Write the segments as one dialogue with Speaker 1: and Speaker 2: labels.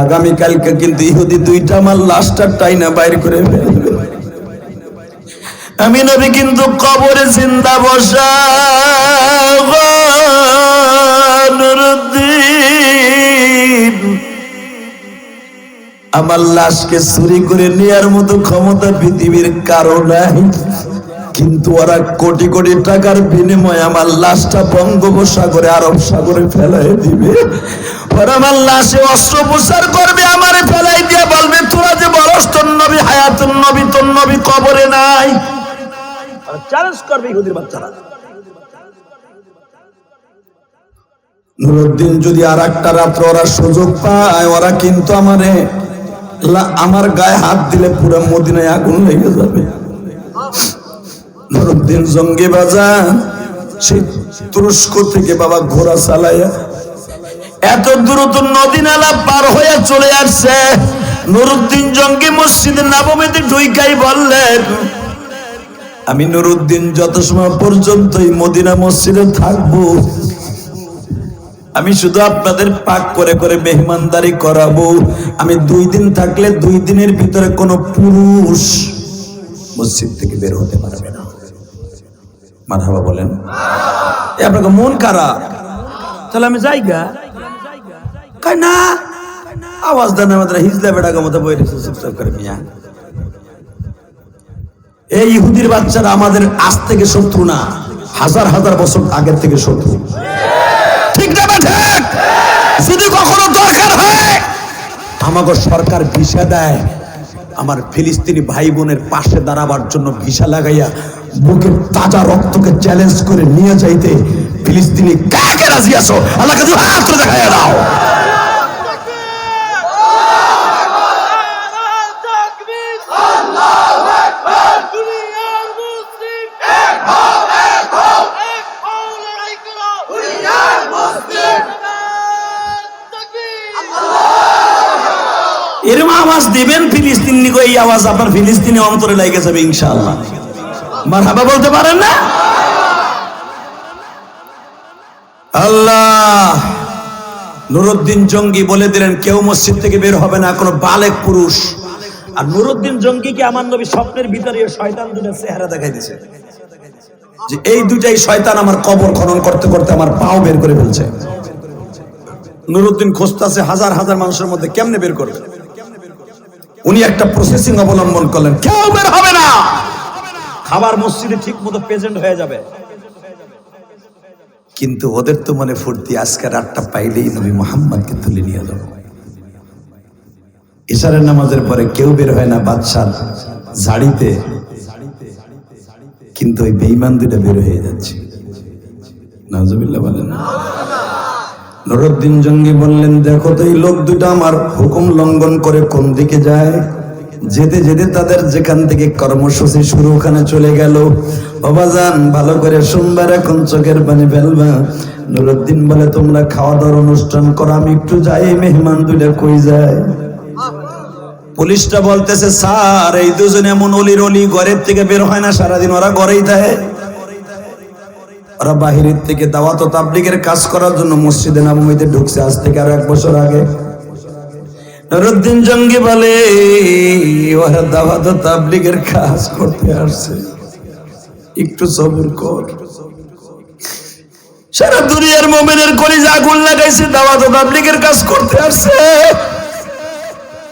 Speaker 1: আগামীকালকে কিন্তু ইহুদি দুইটা আমার লাশটা টাইনা বাইর করে ফেলবে। আমি নবী কিন্তু কবরে জিন্দা বসা নুরুদ্দিন, আমার লাশকে চুরি করে নেয়ার মতো ক্ষমতা পৃথিবীর কারো নাই, কিন্তু ওরা কোটি কোটি টাকার বিনিময়ে আমার লাশটা বঙ্গোপসাগরে আরব সাগরে ফেলাই দিবে। ওরা আমার লাশে অস্ত্রোপচার করবে, আমারে ফেলাই দিয়ে বলবে তোরা যে বলস তোর নবী হায়াতুন নবী, তোর নবী কবরে নাই। চ্যালেঞ্জ করবে ইহুদির বাচ্চারা। নুরুদ্দিন যদি আর একটা রাত্র ওরা সুযোগ পায়, ওরা কিন্তু আমার গায়ে হাত দিলে পুরো মদিনায় আগুন লেগে যাবে। নুরুদ্দিন জঙ্গি বাজার সেই তুরস্ক থেকে বাবা ঘোড়া চালাইয়া এত দ্রুত নদী নালা পার হয়ে চলে আসছে। নুরুদ্দিন জঙ্গি মসজিদে নববীতে ঢুইকাই বললেন, আমি নুরুদ্দিন যত সময় পর্যন্ত এই মদিনা মসজিদে থাকবো, আমি শুধু আপনাদের পাক করে করে মেহমানদারি করাবো। আমি 2 দিন থাকলে 2 দিনের ভিতরে কোনো পুরুষ মসজিদ থেকে বের হতে পারবে না। মারহাবা বলেন। আপনাকে মন খারাপ, তাহলে আমি যাইগা কই না, আওয়াজ দেন আমাদের হিজলা বেড়াকে মতো বই রেখেছে চুপচাপ করে মিয়া। এই ইহুদির বাচ্চারা আমাদের আজ থেকে শত্রু না, হাজার হাজার বছর আগের থেকে শত্রু। ঠিক না ঠিক? যদি কখনো দরকার হয় আমাকে সরকার ভিসা দেয়, আমার ফিলিস্তিনি ভাই বোনের পাশে দাঁড়াবার জন্য ভিসা লাগাইয়া বুকের তাজা রক্তকে চ্যালেঞ্জ করে নিয়ে যাইতে ফিলিস্তিনি কাকে রাজি আছো? আল্লাহকে দুই হাত তুলে দেখাইয়া দাও। এরকম আওয়াজ দিবেন ফিলিস্তিনি, এই আওয়াজ আপনার ফিলিস্তিনি অন্তরে লেগে যাবে ইনশাআল্লাহ। মারহাবা বলতে পারেন না? আল্লাহ। নুরুদ্দিন জঙ্গি বলে দিলেন কেউ মসজিদ থেকে বের হবে না, কোনো বালেক পুরুষ। আর নুরুদ্দিন জঙ্গিকে আমার নবী স্বপ্নের ভিতরে শয়তান দুটো চেহারা দেখাই দিয়েছে যে এই দুটাই শয়তান আমার কবর খনন করতে করতে আমার পাও বের করে ফেলছে। নুরুদ্দিন খুঁজতেছে হাজার হাজার মানুষের মধ্যে কেমনে বের করবে। উনি একটা প্রসেসিং অবলম্বন করলেন, কেউ বের হবে না, খাবার মসজিদে ঠিক মতো প্রেজেন্ট হয়ে যাবে। কিন্তু ওদের তো মনে ফুর্তি, আজকে রাতটা পাইলেই নবী মুহাম্মদকে তুলে নিয়ে যাবো। ইশারের নামাজের পরে কেউ বের হয় না বাদশার ঝাড়িতে, কিন্তু ওই বেঈমান দুটা বের হয়ে যাচ্ছে। নাউজুবিল্লাহ বলেন। নুরুদ্দিন জঙ্গি বললেন, দেখো তো এই লোক দুটা আমার হুকুম লঙ্ঘন করে কোন দিকে যায়। যেতে যেতে তাদের যেখান থেকে কর্মসূচি শুরু ওখানে চলে গেল। বাবাজান ভালো করে সোমবার এখন চোখের পানি ফেলবা। নুরুদ্দিন বলে, তোমরা খাওয়া দাওয়ার অনুষ্ঠান করো, আমি একটু যাই, মেহমান দুইটা কই যায়। পুলিশটা বলতেছে, স্যার এই দুজন এমন অলির অলি, ঘরের থেকে বের হয় না, সারাদিন ওরা ঘরেই থাকে। ওরা বাহিরের থেকে দাওয়াত ও তাবলীগের কাজ করার জন্য মসজিদে নববীতে ঢুকছে আজ থেকে আরো 1 বছর আগে। নুরুদ্দিন জঙ্গি বলে, ওরা দাওয়াত ও তাবলীগের কাজ করতে আসছে, একটু সবুর কর। সারা দুনিয়ার মুমিনের কলিজা আগুন লাগাইছে, দাওয়াত ও তাবলীগের কাজ করতে আসছে।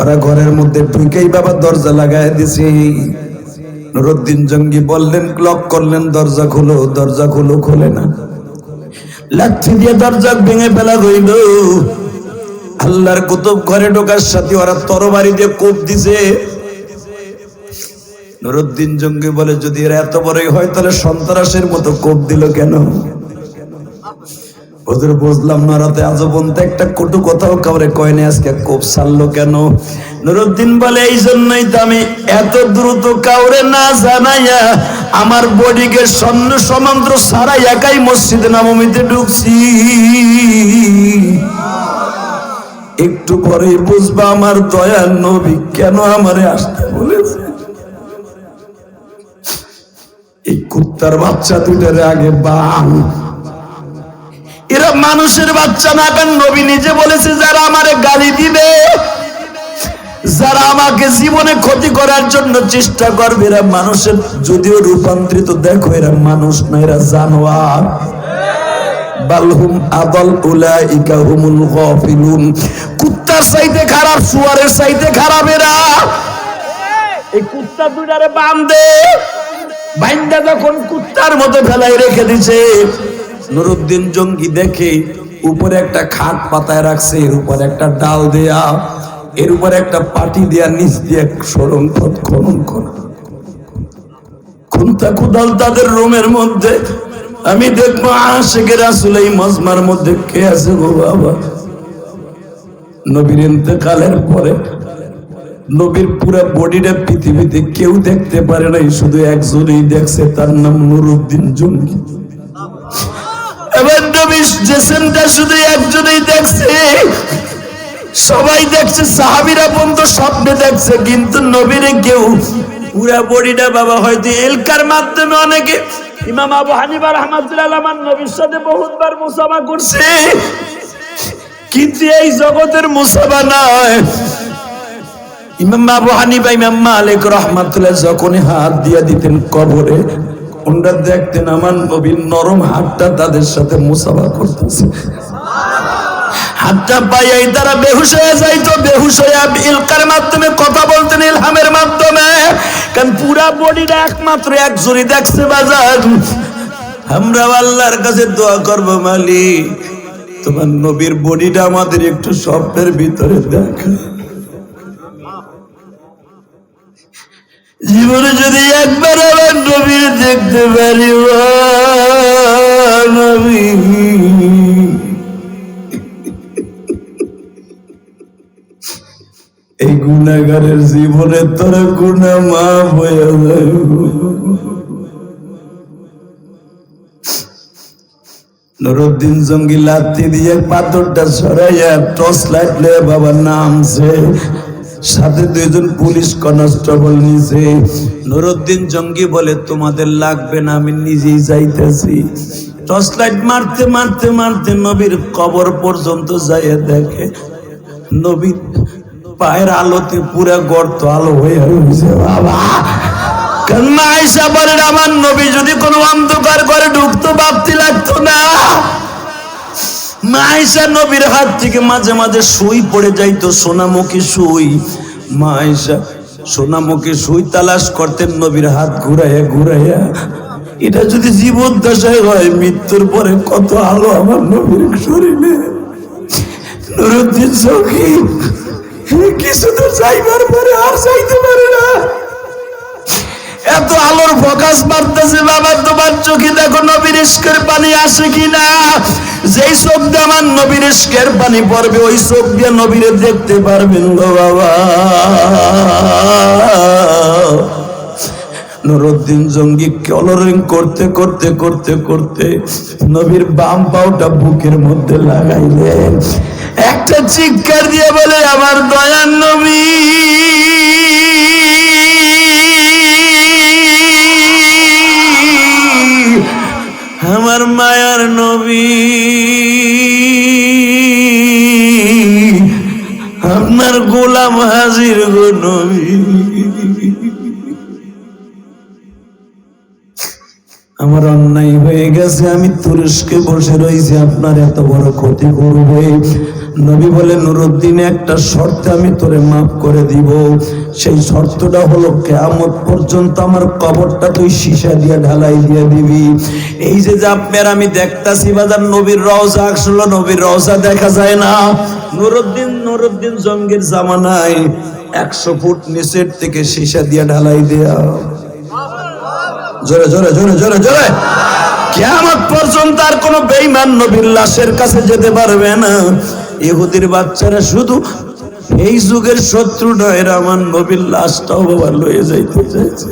Speaker 1: ওরা ঘরের মধ্যে ঢুকেই বাবা দরজা লাগাই দিছে। নুরুদ্দিন জঙ্গি বললেন, লক করলেন, দরজা খুলো, দরজা খুলো, খোলে না। লাঠি দিয়ে দরজা ভেঙে ফেলা হইল। আল্লাহর কুতুব ঘরে ঢোকার সাথে ওরা তরবারি দিয়ে কোপ দিছে। নুরুদ্দিন জঙ্গি বলে, যদি এরা এত বড়ই হয় তাহলে সন্ত্রাসের মতো কোপ দিল কেন? হুজুর বুঝলাম না, রাতে আজও পর্যন্ত একটা কটু কথাও কাউরে কয়নি, আজকে কোপ ছাড়লো কেন? নুরুদ্দিন বলে, এই জন্যই তো আমি এত দ্রুত কাউরে না জানাইয়া আমার বডিকে সৈন্য সমান্ত্র সারা একাই মসজিদে নববীতে ঢুকছি। একটু পরেই বুঝবা আমার দয়ার নবী কেন আমারে আসতে বলেছে। এই কুত্তার বাচ্চা দুইটারে আগে বাং, এরা মানুষের বাচ্চা না, কারণ নবী নিজে বলেছে যারা আমারে গালি দিবে, যারা আমাকে জীবনে ক্ষতি করার জন্য চেষ্টা করবে, এরা মানুষের যদিও রূপান্তরিত, দেখো এরা মানুষ না, এরা জানোয়ার। বালহুম আদাল উলাইকা হুমুল গাফিলুন। কুত্তার চাইতে খারাপ, শুয়ারের চাইতে খারাপ এরা। এই কুত্তা দুটারে বাঁধে বাইন্দা যখন কুত্তার মতো ফেলাই রেখে দিছে, নুরুদ্দিন জঙ্গি দেখে উপরে একটা খাট পাতায় রাখছে, এর উপর একটা ডাল দেয়া, এর উপর একটা পাটি দেয়া, নিচ দিয়ে সরং পথ খনন করা। খুন্তা কুদাল তাদের রুমের মধ্যে। আমি দেখবো আশিকে রাসূল এই মজমার মধ্যে কে আছে গো বাবা। নবীর ইন্তেকালের পরে নবীর পুরা বডিটা পৃথিবীতে কেউ দেখতে পারে নাই, শুধু একজনই দেখছে, তার নাম নুরুদ্দিন জঙ্গি। এবার নবীর জেসেনটা শুধু একজনই দেখছে, সবাই দেখছে, সাহাবীরা পর্যন্ত স্বপ্নে দেখছে, কিন্তু নবীরে কেউ পুরা বডিটা বাবা হয়তো এলকার মাধ্যমে অনেকে, ইমাম আবু হানিফা রাহমাতুল্লাহ আলাইহি আমার নবীর সাথে বহুতবার মুসাফা করছে, কিন্তু এই জগতের মুসাফা নয়। ইমাম আবু হানিফা, ইমাম মালিক রাহমাতুল্লাহ যখন হাত দিয়ে দিতেন কবরে, ওনারা দেখতেন আমার নবীর নরম হাতটা তাদের সাথে মুসাফা করতেছে। হাতটা পাইয়াই তারা বেহুশ হয়ে যাইতো, বেহুশ হয়ে ইলকার মাধ্যমে কথা বলতেন, ইলহামের মাধ্যমে, কারণ পুরা বডিটা একমাত্র একজনই দেখছে। বাজার আমরা আল্লাহর কাছে দোয়া করব, মালিক তোমার নবীর বডিটা আমাদের একটু স্বপ্নের ভিতরে দেখা। জীবনে যদি একবার আমার নবীর দেখতে পারি, নবী এই গুনাহগারের জীবনে তোর গুনাহ মাফ হয়ে যাবে। নুরুদ্দিন জঙ্গি লাথি দিয়ে পাথরটা সরাইয়া টর্চ লাইট লয়ে বাবা নামছে, সাথে দুইজন পুলিশ কনস্টেবল নিছে। নুরুদ্দিন জঙ্গি বলে তোমাদের লাগবে না, আমি নিজেই যাইতেছি। টর্চ লাইট মারতে মারতে মারতে নবীর কবর পর্যন্ত যাইয়া দেখে নবীর পায়ের আলোতে পুরা গর্ত আলো হয়ে হয়েছে। বাবা কান্না আয়েশা বলেন আমার নবী যদি কোনো অন্ধকার করে ঢুকতো ভাবতে লাগতো না। মা আয়েশা নবীর হাত থেকে মাঝে মাঝে সুই পড়ে যাইতো, সোনামুখী সুই। মা আয়েশা সোনামুখী সুই তালাশ করতেন নবীর হাত ঘুরাইয়া ঘুরাইয়া। এটা যদি জীবন দশায় হয়, মৃত্যুর পরে কত আলো আমার নবীর শরীরে। নুরুদ্দিন জঙ্গি কিছু তো যাইবার পরে আর যাইতে পারে না, এত আলোর ফোকাস মারতেছে। বাবা তোমার চোখে দেখো নবীর ইশকের পানি আসে কিনা। যেই চোখ দিয়ে আমার নবীর ইশকের পানি পড়বে, ওই চোখ দিয়ে নবীরে দেখতে পারবেন গো বাবা। নুরুদ্দিন জঙ্গি কলরিং করতে করতে করতে করতে নবীর বাম পাওটা বুকের মধ্যে লাগাইলেন, একটা চিৎকার দিয়ে বলে আমার দয়ার নবী, আমার মায়ার নবী, আপনার গোলাম হাজির গো নবী। আমার অন্যায় হয়ে গেছে, আমি তুরস্কে বসে রয়েছি, আপনার এত বড় ক্ষতি করবে। নবী বলে নুরুদ্দিন একটা শর্তে আমি তোরে মাফ করে দিব, সেই শর্তটা হলো কিয়ামত পর্যন্ত আমার কবরটা তুই সীসা দিয়ে ঢালাই দিয়ে দিবি। এই যে আপনার আমি দেখতাছি বাজার নবীর রওজা, আসলে নবীর রওজা দেখা যায় না। নুরুদ্দিন জঙ্গির জামানায় 100 ফুট নিচের থেকে সীসা দিয়ে ঢালাই দেয়া। জোরে জোরে জোরে জোরে জোরে। কিয়ামত পর্যন্ত আর কোন বেঈমান নবীর লাশের কাছে যেতে পারবে না। ইহুদির বাচ্চারা শুধু এই যুগের শত্রু নয়, এরা আমার নবীর লাশটাও বাবা লয়ে যাইতে চাইছে।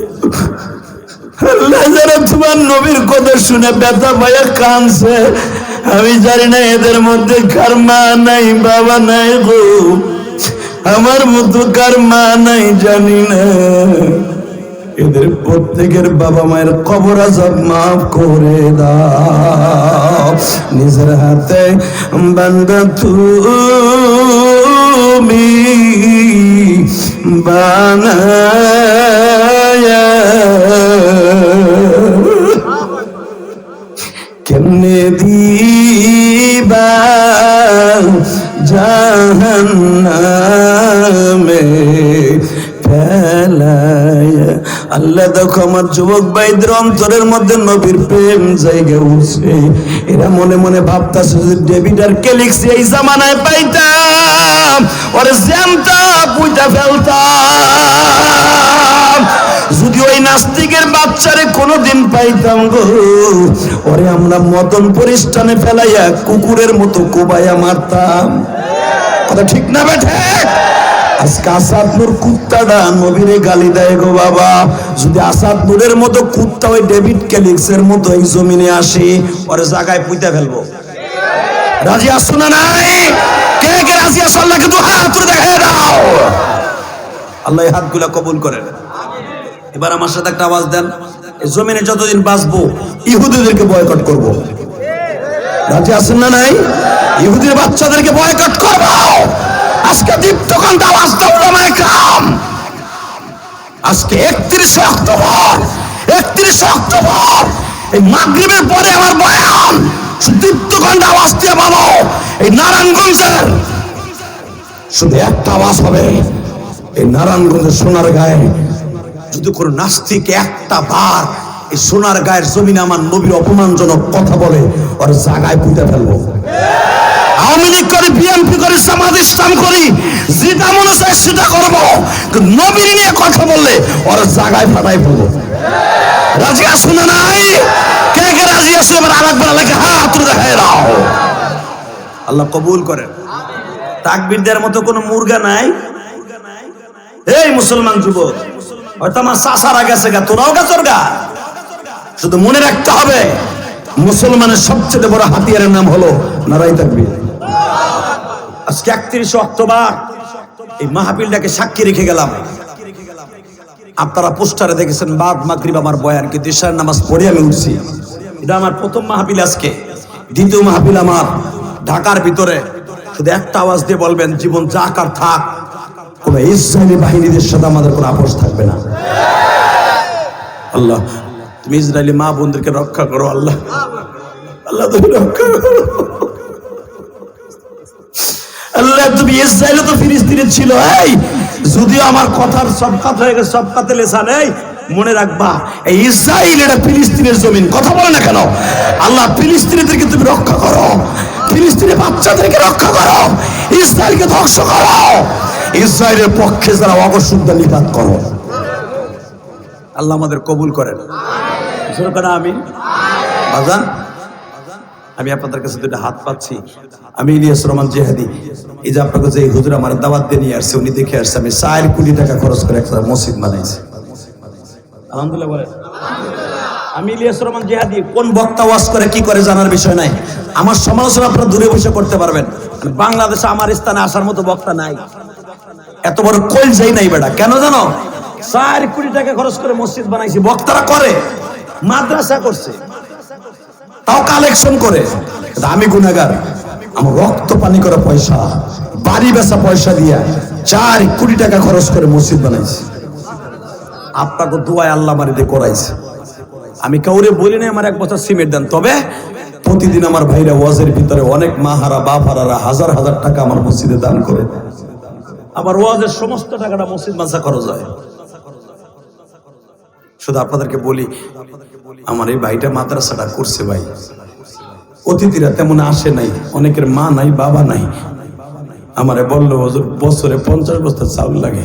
Speaker 1: আল্লাহ যারা তোমার নবীর কথা শুনে ব্যথা পাইয়া কাঁদছে, আমি জানি না এদের মধ্যে কার মা নাই বাবা নাই গো, আমার মতো কার মা নাই জানি না। এদের প্রত্যেকের বাবা মায়ের কবর আযাব মাফ করে দাও। নিজের হাতে বান্দা তুমি বানায়া কেমনে দিবা জাহান্নামে ফেলায়া। আল্লাহ দেখো আমার যুবক ভাইদের অন্তরের মধ্যে নবীর প্রেম জায়গা উঠছে। এরা মনে মনে ভাবতাছে যে ডেভিড আর ক্যালিক্স এই জামানায় পাইতাম ওরে জ্যামটা পুইতা ফেলতাম। যদি ওই নাস্তিকের বাচ্চারে কোনোদিন পাইতাম গো, ওরে আমরা মদন পরিষ্ঠানে ফেলাইয়া কুকুরের মতো কোবাইয়া মারতাম। কথা ঠিক না বেঠে? আজকে আসাদ নূর কুত্তাটা নবীরে গালি দেয় গো বাবা। যদি আসাদ নূরের মতো কুত্তা ওই ডেভিড ক্যালিক্সের মতো এই জমিনে আসে, ওরে জায়গায় পুইতা ফেলবো। রাজি আসছো না নাই? কে কে রাজি আসো? আল্লাহকে তো হাত তুলে দেখায় দাও। আল্লাহ এই হাতগুলা কবুল করেন। এবার আমার সাথে একটা আওয়াজ দেন, এই জমিনে যতদিন বাঁচবো ইহুদিদেরকে বয়কট করব। রাজি আছেন না নাই? ইহুদির বাচ্চাদেরকে বয়কট করব। আজকে দীপ্ত কণ্ঠে আওয়াজ দাও উলামায়ে কেরাম। আজকে 31 অক্টোবর এই মাগরিবের পরে আমার বয়ান দীপ্ত কণ্ঠে আওয়াজ দিয়ে বলো, এই নারায়ণগঞ্জের শুধু একটা আওয়াজ হবে। এই নারায়ণগঞ্জের সোনার গায়ে যদি কোনো নাস্তিক একটা বার এই সোনার গায়ের জমিনে আমার নবীর অপমানজনক কথা বলে, ওর জায়গায় পুঁতে ফেলবো। আওয়ামী লীগ করি, বিএনপি করি, জামাত ইসলাম করি, যেটা মনে চায় সেটা করবো, নবীর নিয়ে কথা বললে ওর জায়গায় ফাটাই ফেলবো। রাজি আসো না নাই? কে কে রাজি আসো? এবার আরেকবার আল্লাহকে হাত তুলে দেখায় দাও। আল্লাহ কবুল করেন। তাকবীর দেওয়ার মতো কোনো মুরগা নাই? এই মুসলমান যুবক, হয়তো আমার চাচারা গেছে গা, তোরাও গেছর গা। শুধু মনে রাখতে হবে মুসলমানের সবচেয়ে বড় হাতিয়ারের নাম হলো নারায়ে তাকবীর। আজকে 31 অক্টোবর এই মাহফিলটাকে সাক্ষী রেখে গেলাম। আপনারা পোস্টারে দেখেছেন বাদ মাগরিব আমার বয়ান, কিন্তু ইশার নামাজ পড়ে আমি উঠছি। এটা আমার প্রথম মাহফিল, আজকে দ্বিতীয় মাহফিল আমার ঢাকার ভিতরে। শুধু একটা আওয়াজ দিয়ে বলবেন, জীবন যাক আর থাক, কোন ইসরায়েলি বাহিনীদের সাথে আমাদের কোনো আপোষ থাকবে না। আল্লাহ তুমি ইসরায়েলি মা বোনদেরকে রক্ষা করো। আল্লাহ আল্লাহ তুমি রক্ষা করো। আল্লাহ তুমি ইসরায়েলে তো ফিলিস্তিনে ছিল। এই যদিও আমার কথার সবকাত হয়ে গেছে, সবকাতে লেসা নেই, মনে রাখবা এই ইসরায়েল এটা ফিলিস্তিনের জমিন। কথা বলে না কেন? আল্লাহ ফিলিস্তিনিদেরকে তুমি রক্ষা করো, ফিলিস্তিনের বাচ্চাদেরকে রক্ষা করো, ইসরায়েলকে ধ্বংস করো, ইসরায়েলের পক্ষে যারা অবশুদ্ধ নিপাত করো। আল্লাহ আমাদের কবুল করেন। আমিন। বাজান আমি আপনাদের কাছে দুটো হাত পাচ্ছি। আমি ইলিয়াস রহমান জিহাদি, এই যে আপনাকে যে হুজুর আমার দাওয়াত দিয়ে নিয়ে আসছে, উনি দেখে আসছে আমি 4 কোটি টাকা খরচ করে একটা মসজিদ বানাইছি। আলহামদুলিল্লাহ বলেন। আমি ইলিয়াস রহমান জিহাদি, কোন বক্তা ওয়াজ করে কি করে জানার বিষয় নাই। আমার সমালোচনা আপনারা দূরে বসে করতে পারবেন। বাংলাদেশে আমার স্থানে আসার মতো বক্তা নাই, এত বড় কলজাই নাই বেটা। কেন জানো? 4 কোটি টাকা খরচ করে মসজিদ বানাইছি। বক্তারা করে মাদ্রাসা করছে, তাও কালেকশন করে। আমি গুনাহগার, আমার রক্ত পানি করা পয়সা, বাড়ি বেচা পয়সা দিয়া 4 কোটি টাকা খরচ করে মসজিদ বানাইছি। আপনাকে দোয়ায় আল্লাহ মারিতে করাইছে। আমি কাউরে বলি না আমার 1 বছর সিমেন্ট দেন, তবে প্রতিদিন আমার ভাইরা ওয়াজের ভিতরে অনেক মাহারা বাপহারারা হাজার হাজার টাকা আমার মসজিদে দান করে। আমার ওয়াজের সমস্ত টাকাটা মসজিদ মাদ্রাসা খরচ হয়। শুধু আপনাদেরকে বলি, আমার এই ভাইটা মাদ্রাসাটা করছে ভাই। অতিথিরা তেমন আসে নাই, অনেকের মা নাই বাবা নাই। আমারে বললো হুজুর বছরে 50 বস্তা চাউল লাগে।